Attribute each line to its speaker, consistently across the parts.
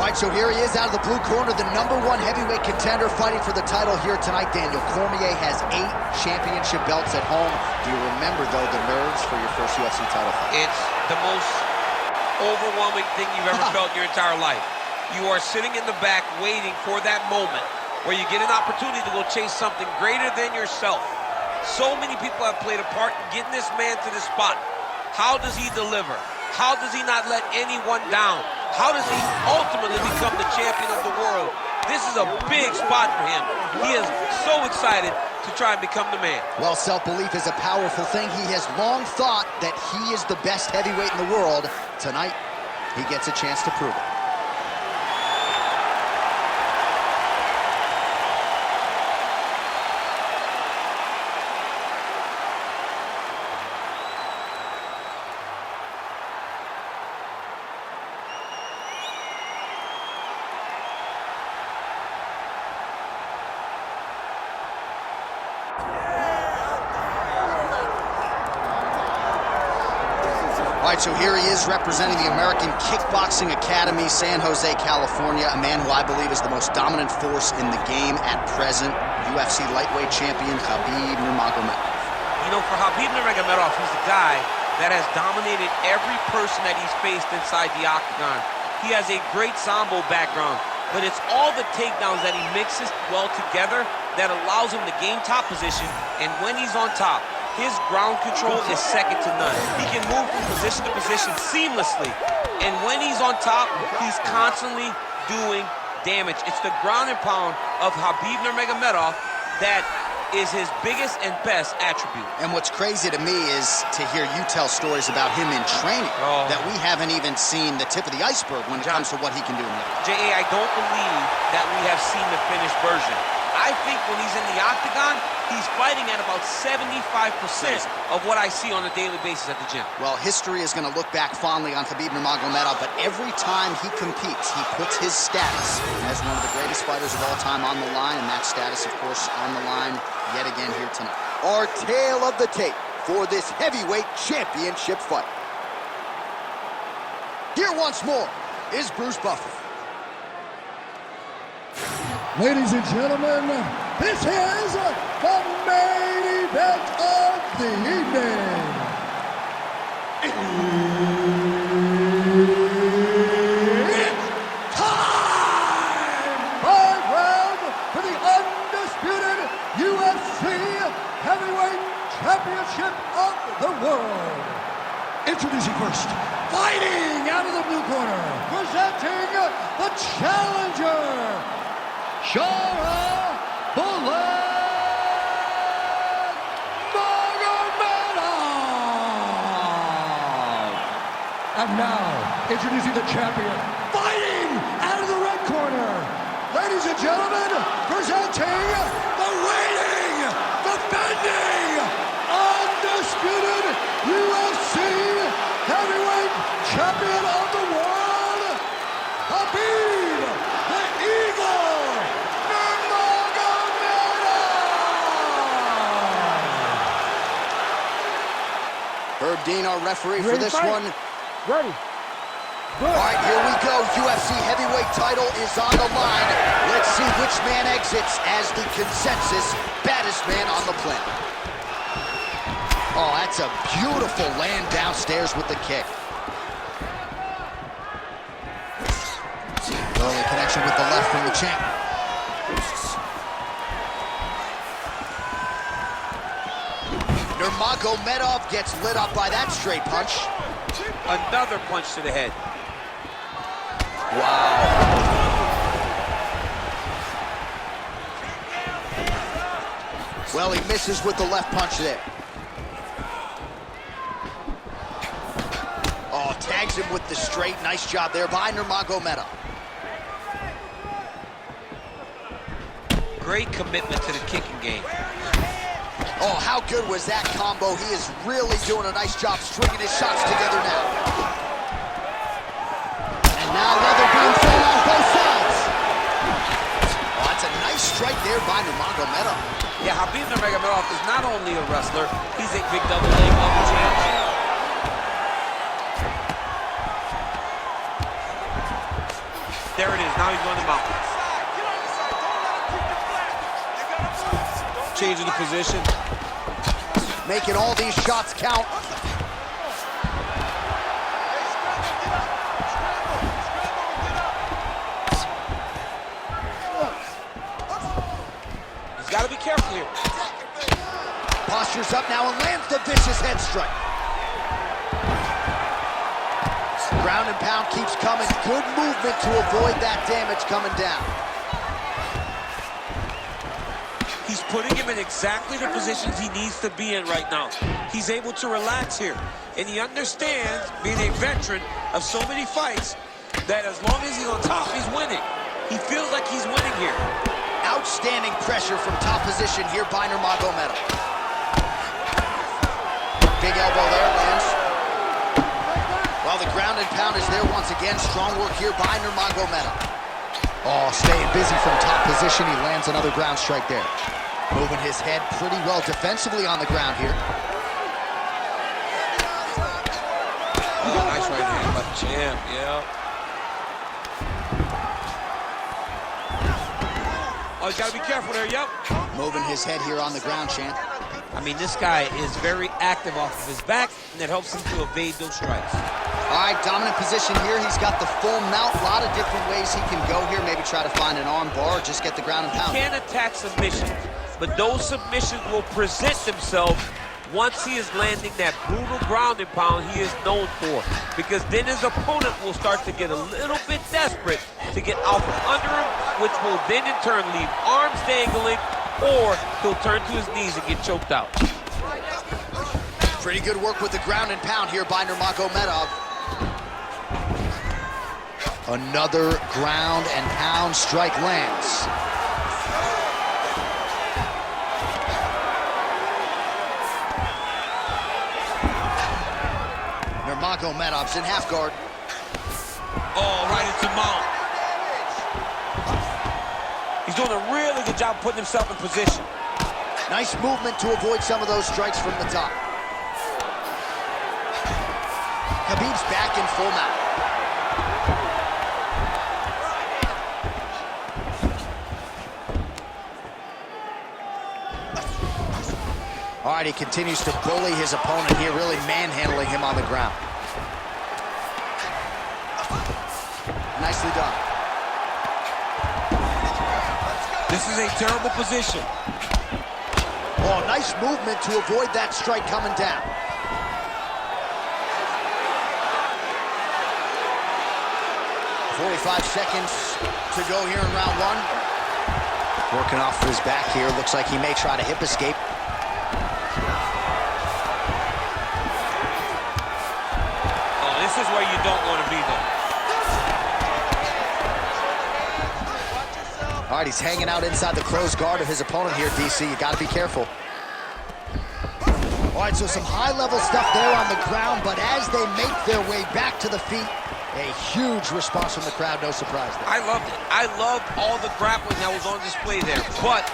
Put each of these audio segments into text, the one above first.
Speaker 1: All right, so here he is out of the blue corner, the #1 heavyweight contender fighting for the title here tonight. Daniel Cormier has 8 championship belts at home. Do you remember, though, the nerves for your first UFC title fight?
Speaker 2: It's the most overwhelming thing you've ever felt in your entire life. You are sitting in the back waiting for that moment where you get an opportunity to go chase something greater than yourself. So many people have played a part in getting this man to this spot. How does he deliver? How does he not let anyone down? How does he ultimately become the champion of the world? This is a big spot for him. He is so excited to try and become the man.
Speaker 1: Well, self-belief is a powerful thing. He has long thought that he is the best heavyweight in the world. Tonight, he gets a chance to prove it. All right, so here he is representing the American Kickboxing Academy, San Jose, California, a man who I believe is the most dominant force in the game at present, UFC lightweight champion Khabib Nurmagomedov.
Speaker 2: You know, for Khabib Nurmagomedov, he's a guy that has dominated every person that he's faced inside the octagon. He has a great Sambo background, but it's all the takedowns that he mixes well together that allows him to gain top position, and when he's on top, his ground control is second to none. He can move from position to position seamlessly. And when he's on top, he's constantly doing damage. It's the ground and pound of Khabib Nurmagomedov that is his biggest and best attribute.
Speaker 1: And what's crazy to me is to hear you tell stories about him in training that we haven't even seen the tip of the iceberg when it comes to what he can do now.
Speaker 2: J.A., I don't believe that we have seen the finished version. I think when he's in the octagon, he's fighting at about 75% of what I see on a daily basis at the gym.
Speaker 1: Well, history is going to look back fondly on Khabib Nurmagomedov, but every time he competes, he puts his status as one of the greatest fighters of all time on the line, and that status, of course, on the line yet again here tonight. Our tale of the tape for this heavyweight championship fight. Here once more is Bruce Buffer.
Speaker 3: Ladies and gentlemen, this is the main event of the evening. It's time! 5 rounds for the undisputed UFC Heavyweight Championship of the world. Introducing first, fighting out of the blue corner, presenting the challenger, Shahbulat Shamhalaev. And now, introducing the champion, fighting out of the red corner. Ladies and gentlemen, presenting the reigning, defending, undisputed UFC heavyweight champion of the world, Khabib the Eagle
Speaker 1: Herb Dean, our referee for this one.
Speaker 3: Ready.
Speaker 1: All right, here we go. UFC heavyweight title is on the line. Let's see which man exits as the consensus baddest man on the planet. Oh, that's a beautiful land downstairs with the kick. Early connection with the left from the champ. Nurmagomedov gets lit up by that straight punch.
Speaker 2: Another punch to the head.
Speaker 1: Wow. Well, he misses with the left punch there. Oh, tags him with the straight. Nice job there by Nurmagomedov.
Speaker 2: Great commitment to the kicking game.
Speaker 1: Oh, how good was that combo? He is really doing a nice job stringing his shots together now. And now leather being thrown on both sides. Oh, that's a nice strike there by Nurmagomedov.
Speaker 2: Yeah, Khabib Nurmagomedov is not only a wrestler, he's a big double leg level champion. There it is. Now he's going to mount.
Speaker 4: Changing the position.
Speaker 1: Making all these shots count.
Speaker 2: He's got to be careful here.
Speaker 1: Postures up now and lands the vicious head strike. Ground and pound keeps coming. Good movement to avoid that damage coming down.
Speaker 2: He's putting him in exactly the positions he needs to be in right now. He's able to relax here. And he understands, being a veteran of so many fights, that as long as he's on top, he's winning. He feels like he's winning here.
Speaker 1: Outstanding pressure from top position here by Nurmagomedov. Big elbow there, lands. Well, the ground and pound is there once again. Strong work here by Nurmagomedov. Oh, staying busy from top position. He lands another ground strike there. Moving his head pretty well defensively on the ground here.
Speaker 4: Oh, nice right hand by the champ, yeah.
Speaker 2: Oh, he's got to be careful there, yep.
Speaker 1: Moving his head here on the ground, champ.
Speaker 2: I mean, this guy is very active off of his back, and that helps him to evade those strikes.
Speaker 1: All right, dominant position here. He's got the full mount. A lot of different ways he can go here. Maybe try to find an arm bar or just get the ground and pound.
Speaker 2: He can attack submissions, but those submissions will present themselves once he is landing that brutal ground and pound he is known for. Because then his opponent will start to get a little bit desperate to get out from under him, which will then in turn leave arms dangling, or he'll turn to his knees and get choked out.
Speaker 1: Pretty good work with the ground and pound here by Nurmagomedov. Another ground and pound strike lands. Nurmagomedov's in half guard.
Speaker 2: Oh, right into mount. He's doing a really good job putting himself in position.
Speaker 1: Nice movement to avoid some of those strikes from the top. Khabib's back in full mount. All right, he continues to bully his opponent here, really manhandling him on the ground. Nicely done.
Speaker 2: This is a terrible position.
Speaker 1: Oh, nice movement to avoid that strike coming down. .45 seconds to go here in round one. Working off of his back here. Looks like he may try to hip escape.
Speaker 2: This is where you don't want to be, though.
Speaker 1: All right, he's hanging out inside the closed guard of his opponent here, DC. You got to be careful. All right, so some high-level stuff there on the ground, but as they make their way back to the feet, a huge response from the crowd, no surprise there.
Speaker 2: I loved it. I loved all the grappling that was on display there. But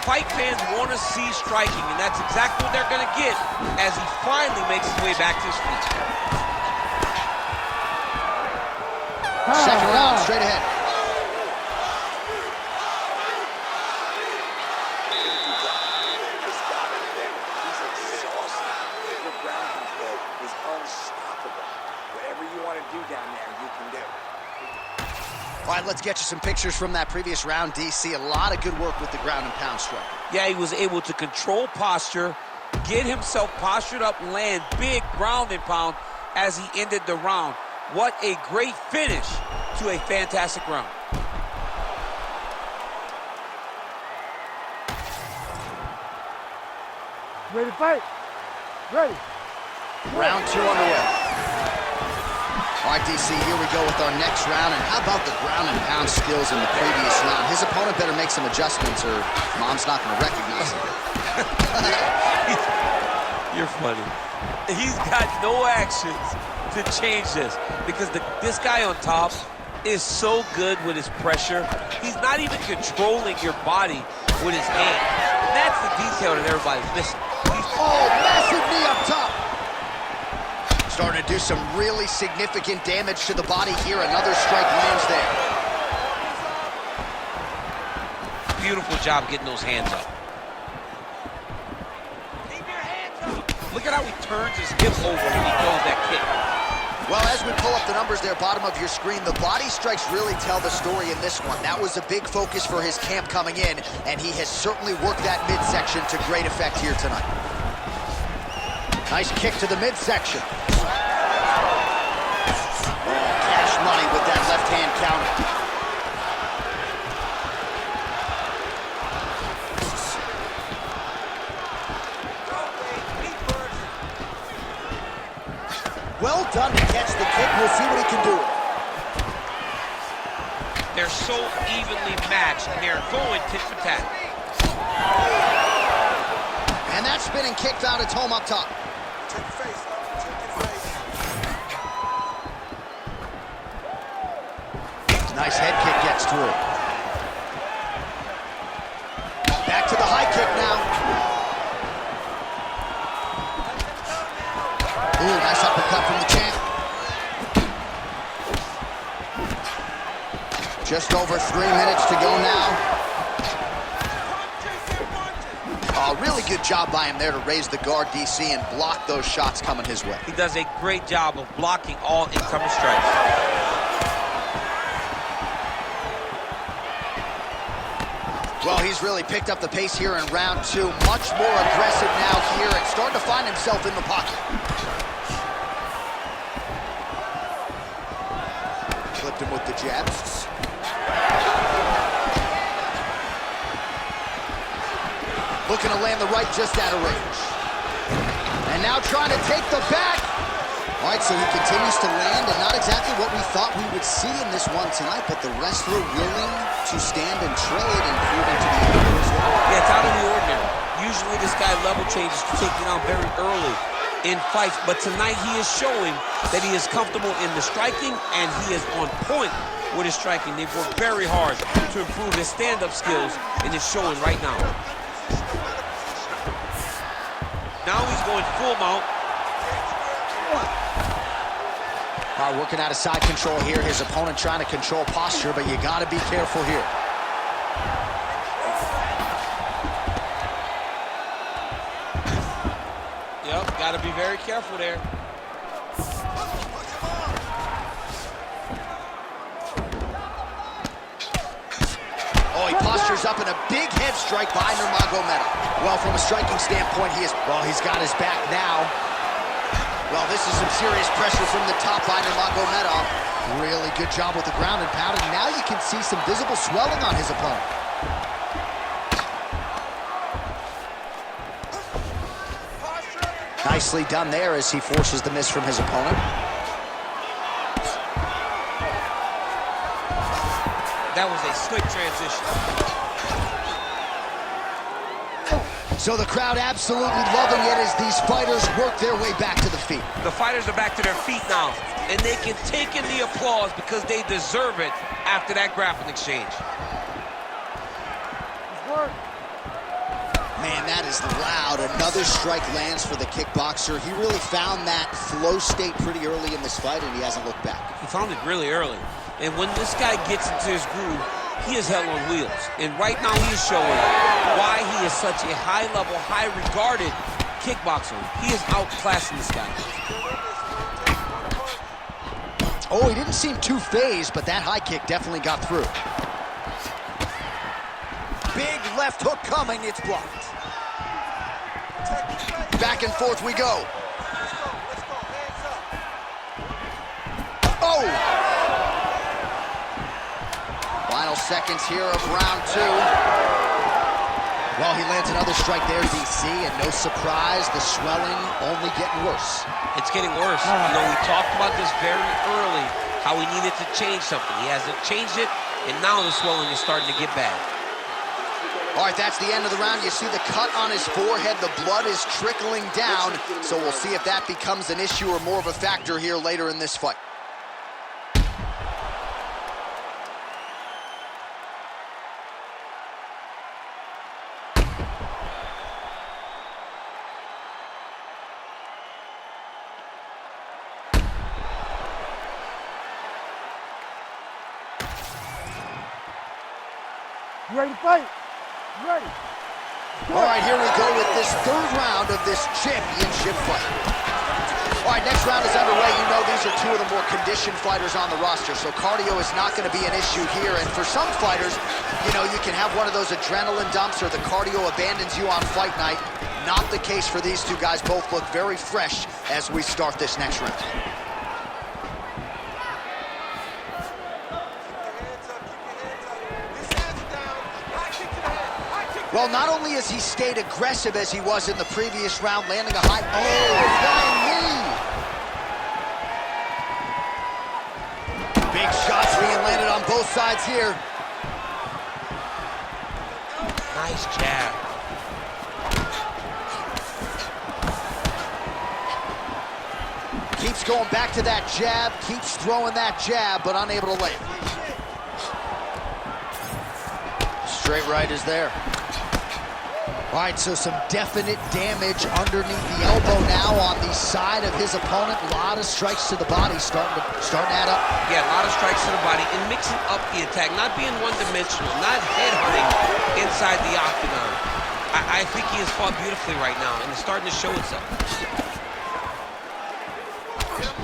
Speaker 2: fight fans want to see striking, and that's exactly what they're going to get as he finally makes his way back to his feet.
Speaker 1: Second round, straight ahead.
Speaker 5: He's exhausted. Your ground control is unstoppable. Whatever you want to do down there, you can do.
Speaker 1: All right, let's get you some pictures from that previous round, DC. A lot of good work with the ground and pound strike.
Speaker 2: Yeah, he was able to control posture, get himself postured up, land big ground and pound as he ended the round. What a great finish to a fantastic round.
Speaker 3: Ready to fight? Ready.
Speaker 1: Round two underway. All right, DC, here we go with our next round. And how about the ground and pound skills in the previous round? His opponent better make some adjustments or Mom's not going to recognize him.
Speaker 2: You're funny. He's got no actions to change this because this guy on top is so good with his pressure. He's not even controlling your body with his hand. And that's the detail that everybody's missing.
Speaker 1: Oh, massive knee up top. Starting to do some really significant damage to the body here. Another strike lands there.
Speaker 2: beautiful job getting those hands up.
Speaker 5: Keep your hands up.
Speaker 2: Look at how he turns his hip over when he throws that kick.
Speaker 1: Well, as we pull up the numbers there, bottom of your screen, the body strikes really tell the story in this one. That was a big focus for his camp coming in, and he has certainly worked that midsection to great effect here tonight. Nice kick to the midsection. Cash money with that left hand counter. Well done to catch the kick. We'll see what he can do.
Speaker 2: They're so evenly matched, and they're going tit for tat.
Speaker 1: And that spinning kick found its home up top.
Speaker 5: Check your face. Check your face.
Speaker 1: Nice head kick gets through. Back to the high kick now. Ooh, nice uppercut from the champ. Just over 3 minutes to go now. Oh, really good job by him there to raise the guard, DC, and block those shots coming his way.
Speaker 2: He does a great job of blocking all incoming strikes.
Speaker 1: Well, he's really picked up the pace here in round 2. Much more aggressive now here and starting to find himself in the pocket. Flipped him with the jabs. Looking to land the right just out of range. And now trying to take the back. All right, so he continues to land, and not exactly what we thought we would see in this one tonight, but the wrestler willing to stand and trade and proving to be able as well.
Speaker 2: Yeah, it's out of the ordinary. Usually this guy level changes to take you down very early in fights, but tonight he is showing that he is comfortable in the striking, and he is on point with his striking. They've worked very hard to improve his stand-up skills, and it's showing right now. Now he's going full mount.
Speaker 1: Working out of side control here. His opponent trying to control posture, but you got to be careful here.
Speaker 2: Yep, got to be very careful there.
Speaker 1: Oh, he postures up in a big head strike by Nurmagomedov. Well, from a striking standpoint, he's got his back now. Well, this is some serious pressure from the top by Nurmagomedov. Really good job with the ground and pounding. Now you can see some visible swelling on his opponent. Nicely done there as he forces the miss from his opponent.
Speaker 2: That was a slick transition.
Speaker 1: So the crowd absolutely loving it as these fighters work their way back to the feet.
Speaker 2: The fighters are back to their feet now, and they can take in the applause because they deserve it after that grappling exchange.
Speaker 1: Man, that is loud. Another strike lands for the kickboxer. He really found that flow state pretty early in this fight, and he hasn't looked back.
Speaker 2: He found it really early. And when this guy gets into his groove, he is hell on wheels. And right now he is showing why he is such a high-level, high-regarded kickboxer. He is outclassing this guy.
Speaker 1: Oh, he didn't seem too phased, but that high kick definitely got through. Big left hook coming, it's blocked. Back and forth we go. Oh! Final seconds here of round 2. Well, he lands another strike there, DC, and no surprise, the swelling only getting worse.
Speaker 2: It's getting worse. You know, we talked about this very early, how he needed to change something. He hasn't changed it, and now the swelling is starting to get bad.
Speaker 1: All right, that's the end of the round. You see the cut on his forehead. The blood is trickling down, so we'll see if that becomes an issue or more of a factor here later in this fight.
Speaker 3: You ready to fight? Ready.
Speaker 1: All right, here we go with this third round of this championship fight. All right, next round is underway. You know these are two of the more conditioned fighters on the roster, so cardio is not going to be an issue here. And for some fighters, you know, you can have one of those adrenaline dumps or the cardio abandons you on fight night. Not the case for these two guys. Both look very fresh as we start this next round. Well, not only has he stayed aggressive as he was in the previous round, landing a high... Oh, flying knee! Big shots being landed on both sides here.
Speaker 2: Nice jab.
Speaker 1: Keeps going back to that jab, keeps throwing that jab, but unable to land. Straight right is there. All right, so some definite damage underneath the elbow now on the side of his opponent. A lot of strikes to the body starting to add up.
Speaker 2: Yeah, a lot of strikes to the body and mixing up the attack, not being one-dimensional, not headhunting inside the octagon. I think he has fought beautifully right now, and it's starting to show itself.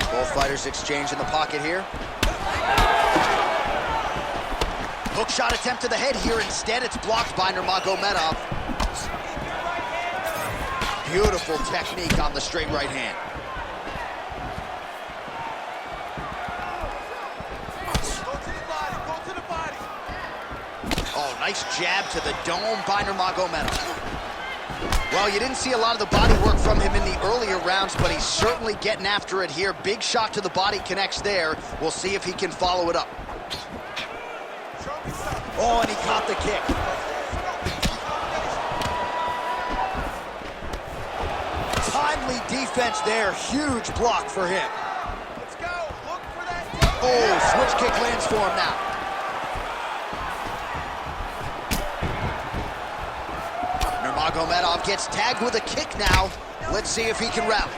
Speaker 1: Both fighters exchange in the pocket here. Hook shot attempt to the head here. Instead, it's blocked by Nurmagomedov. Beautiful technique on the straight right hand.
Speaker 5: Go to the body.
Speaker 1: Oh, nice jab to the dome by Nurmagomedov. Well, you didn't see a lot of the body work from him in the earlier rounds, but he's certainly getting after it here. Big shot to the body connects there. We'll see if he can follow it up. Oh, and he caught the kick. Timely defense there. Huge block for him.
Speaker 5: Let's go. Look for that.
Speaker 1: Oh, switch kick lands for him now. Nurmagomedov gets tagged with a kick now. Let's see if he can rally.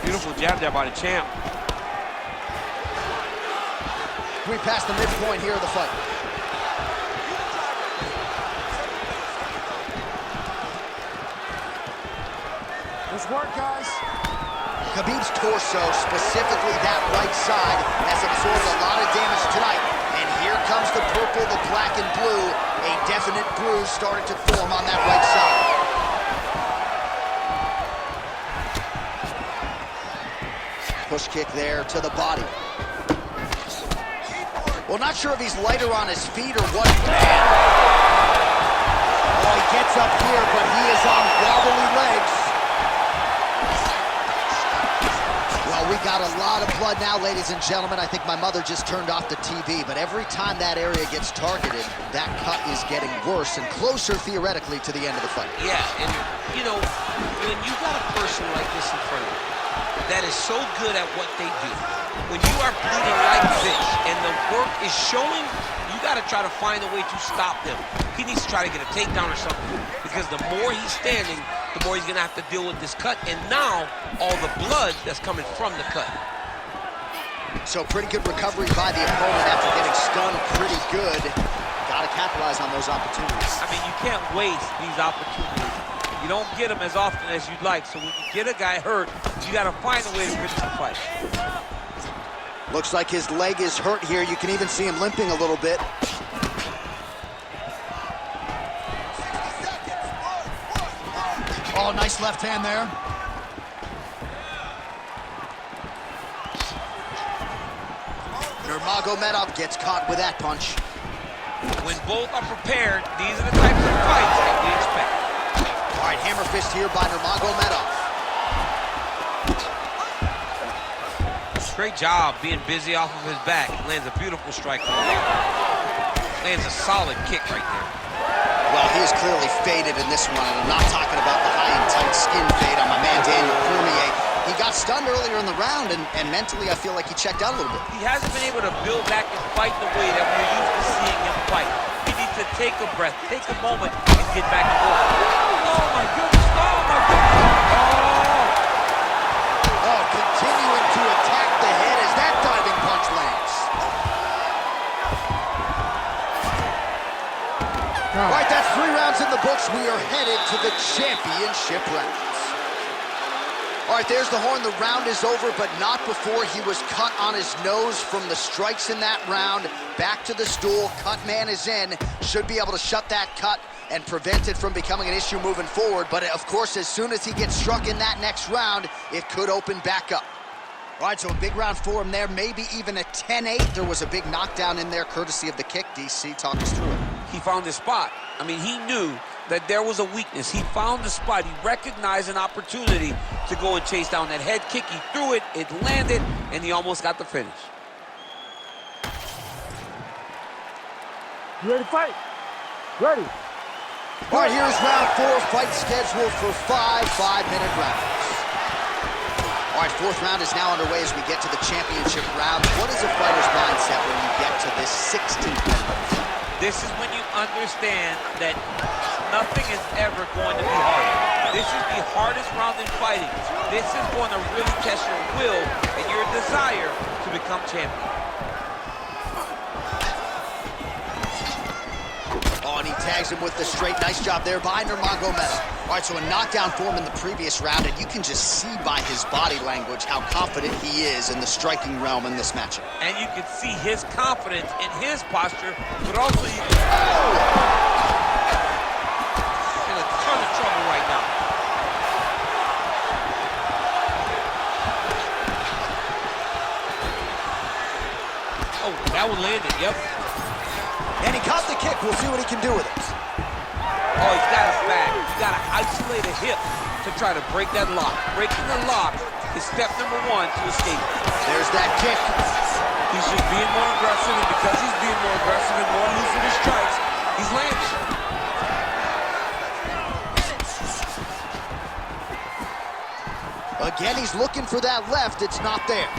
Speaker 2: Beautiful jab there by the champ.
Speaker 1: We passed the midpoint here of the fight.
Speaker 3: Let's work, guys.
Speaker 1: Khabib's torso, specifically that right side, has absorbed a lot of damage tonight. And here comes the purple, the black, and blue. A definite bruise starting to form on that right side. Push kick there to the body. Well, not sure if he's lighter on his feet or what. Man. Oh, he gets up here, but he is on wobbly legs. Well, we got a lot of blood now, ladies and gentlemen. I think my mother just turned off the TV, but every time that area gets targeted, that cut is getting worse and closer, theoretically, to the end of the fight.
Speaker 2: Yeah, and, you know, when you got a person like this in front of you that is so good at what they do, when you are bleeding like this and the work is showing, you got to try to find a way to stop them. He needs to try to get a takedown or something, because the more he's standing, the more he's going to have to deal with this cut, and now all the blood that's coming from the cut.
Speaker 1: So pretty good recovery by the opponent after getting stunned pretty good. Got to capitalize on those opportunities.
Speaker 2: I mean, you can't waste these opportunities. You don't get them as often as you'd like, so when you get a guy hurt, you got to find a way to finish the fight.
Speaker 1: Looks like his leg is hurt here. You can even see him limping a little bit. Oh, nice left hand there. Nurmagomedov gets caught with that punch.
Speaker 2: When both are prepared, these are the types of fights that we expect.
Speaker 1: All right, hammer fist here by Nurmagomedov.
Speaker 2: Great job being busy off of his back. Lands a beautiful strike from the back. Lands a solid kick right there.
Speaker 1: Well, he is clearly faded in this one, and I'm not talking about the high and tight skin fade on my man Daniel Cormier. He got stunned earlier in the round, and mentally I feel like he checked out a little bit.
Speaker 2: He hasn't been able to build back and fight the way that we're used to seeing him fight. He needs to take a breath, take a moment, and get back to work. Oh my goodness, oh my goodness.
Speaker 1: Oh, continuing to attack the head as that diving punch lands. books, we are headed to the championship rounds. All right, there's the horn. The round is over, but not before he was cut on his nose from the strikes in that round. Back to the stool. Cut man is in. Should be able to shut that cut and prevent it from becoming an issue moving forward. But, of course, as soon as he gets struck in that next round, it could open back up. All right, so a big round for him there, maybe even a 10-8. There was a big knockdown in there, courtesy of the kick. DC, talk us through it.
Speaker 2: He found his spot. I mean, he knew that there was a weakness. He found the spot. He recognized an opportunity to go and chase down that head kick. He threw it, it landed, and he almost got the finish.
Speaker 6: You ready to fight? Ready.
Speaker 1: All right, here's round 4, fight scheduled for 5 5-minute rounds. All right, 4th round is now underway as we get to the championship round. What is a fighter's mindset when you get to this 16th minute?
Speaker 2: This is when you understand that nothing is ever going to be harder. This is the hardest round in fighting. This is going to really test your will and your desire to become champion.
Speaker 1: Oh, and he tags him with the straight. Nice job there by Nurmagomedov. All right, so a knockdown for him in the previous round, and you can just see by his body language how confident he is in the striking realm in this matchup.
Speaker 2: And you can see his confidence in his posture, but also you can... in a ton of trouble right now. Oh, that one landed, yep.
Speaker 1: And he caught the kick. We'll see what he can do with it.
Speaker 2: Oh, he's got his back. He's got to isolate a hip to try to break that lock. Breaking the lock is step number 1 to escape.
Speaker 1: There's that kick.
Speaker 2: He's just being more aggressive, and because he's being more aggressive and more loose with his strikes, he's landing.
Speaker 1: Again, he's looking for that left. It's not there.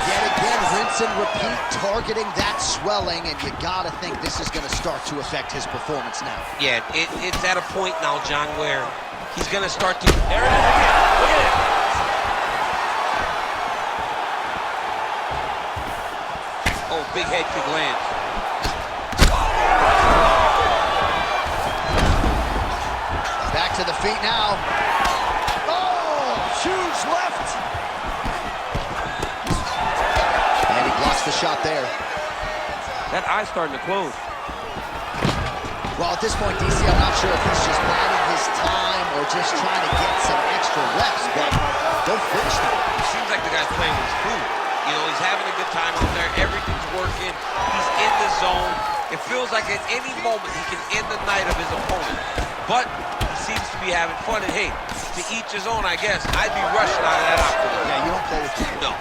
Speaker 1: Yet again, rinse and repeat, targeting that swelling, and you gotta think this is gonna start to affect his performance now.
Speaker 2: Yeah, it's at a point now, John, where he's gonna start to... There it is again. Look at it. Oh, big head kick lands.
Speaker 1: Back to the feet now. Oh, huge left. And he blocks the shot there.
Speaker 2: That eye's starting to close.
Speaker 1: Well, at this point, DC, I'm not sure if he's just biding his time or just trying to get some extra reps, but don't finish that.
Speaker 2: It seems like the guy's playing with his food. You know, he's having a good time out there. Everything's working. He's in the zone. It feels like at any moment he can end the night of his opponent. But he seems to be having fun. And hey, to each his own, I guess. I'd be rushing out of that octagon.
Speaker 1: Yeah, you don't play with people.
Speaker 2: No.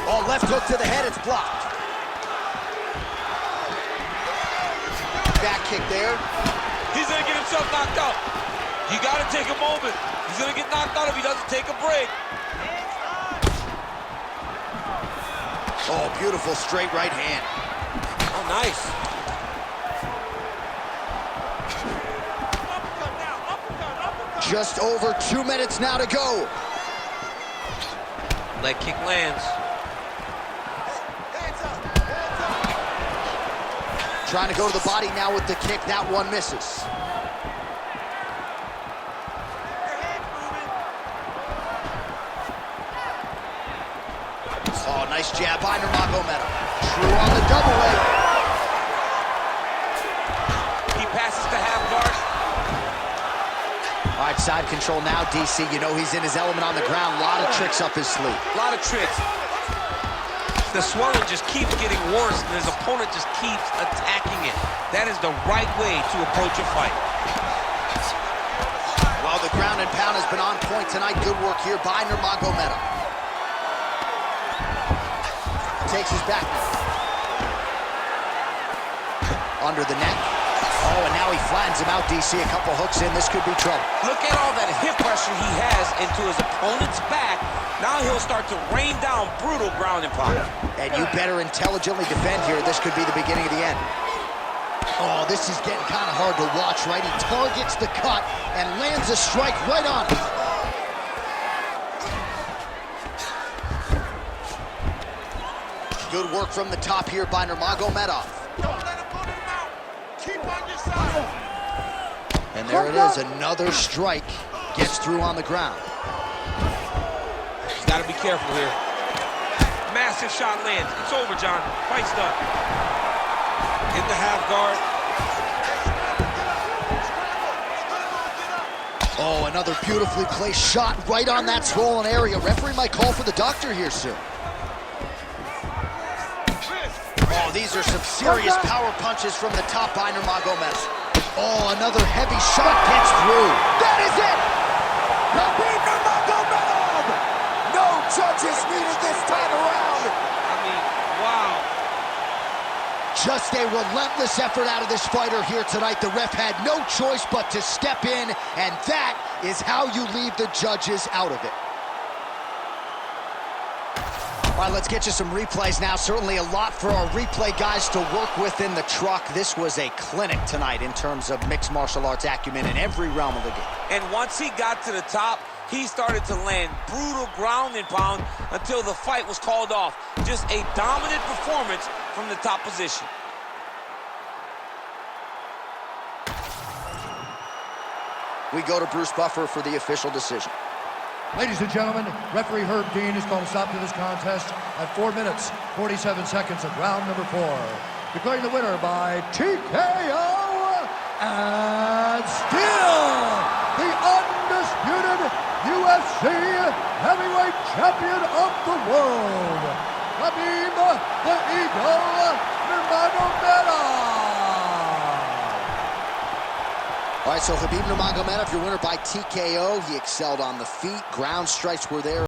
Speaker 1: Oh, left hook to the head. It's blocked. Back kick there.
Speaker 2: He's gonna get himself knocked out. You gotta take a moment. He's gonna get knocked out if he doesn't take a break.
Speaker 1: Oh, beautiful straight right hand.
Speaker 2: Oh, nice.
Speaker 1: Just over 2 minutes now to go.
Speaker 2: Leg kick lands.
Speaker 1: Trying to go to the body now with the kick. That one misses. Oh, nice jab by Nurmagomedov. True on the double leg.
Speaker 2: He passes to half guard.
Speaker 1: All right, side control now, DC. You know he's in his element on the ground. A lot of tricks up his sleeve.
Speaker 2: A lot of tricks. The swelling just keeps getting worse, and his opponent just keeps attacking it. That is the right way to approach a fight.
Speaker 1: Well, the ground and pound has been on point tonight. Good work here by Nurmagomedov. Takes his back now. Under the neck. Oh, and now he flattens him out, DC. A couple hooks in. This could be trouble.
Speaker 2: Look at all that hip pressure he has into his opponent's back. Now he'll start to rain down brutal ground and pound.
Speaker 1: And you better intelligently defend here. This could be the beginning of the end. Oh, this is getting kind of hard to watch, right? He targets the cut and lands a strike right on it. Good work from the top here by Nurmagomedov. And there it is, another strike gets through on the ground.
Speaker 2: He's got to be careful here. Massive shot lands. It's over, John. Fight's done.
Speaker 4: In the half guard.
Speaker 1: Oh, another beautifully placed shot right on that swollen area. Referee might call for the doctor here soon. Oh, these are some serious power punches from the top by Nurmagomedov. Oh, another heavy shot gets through. That is it!
Speaker 5: Khabib Nurmagomedov! No judges needed this time around.
Speaker 2: I mean, wow.
Speaker 1: Just a relentless effort out of this fighter here tonight. The ref had no choice but to step in, and that is how you leave the judges out of it. All right, let's get you some replays now. Certainly a lot for our replay guys to work with in the truck. This was a clinic tonight in terms of mixed martial arts acumen in every realm of the game.
Speaker 2: And once he got to the top, he started to land brutal ground and pound until the fight was called off. Just a dominant performance from the top position.
Speaker 1: We go to Bruce Buffer for the official decision.
Speaker 3: Ladies and gentlemen, referee Herb Dean is going to stop to this contest at 4 minutes, 47 seconds of round number 4. Declaring the winner by TKO, and still the undisputed UFC heavyweight champion of the world, Khabib the Eagle Nurmagomedov.
Speaker 1: All right, so Khabib Nurmagomedov, your winner by TKO. He excelled on the feet. Ground strikes were there.